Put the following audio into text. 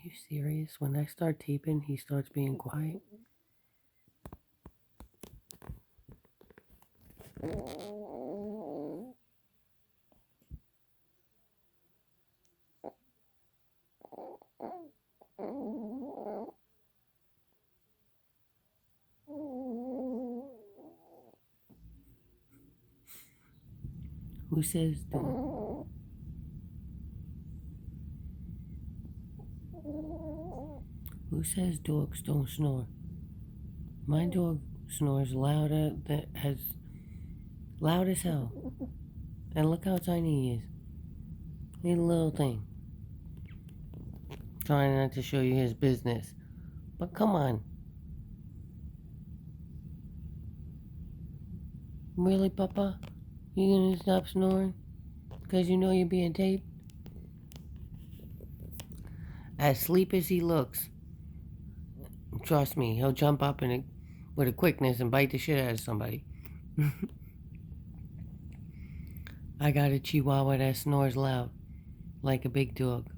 You serious? When I start taping, he starts being quiet? Who says dog? Who says dogs don't snore? My dog snores louder loud as hell. And look how tiny he is. He's a little thing. Trying not to show you his business. But come on. Really, Papa? You gonna stop snoring? Because you know you're being taped? As sleep as he looks, trust me, he'll jump up with a quickness and bite the shit out of somebody. I got a chihuahua that snores loud, like a big dog.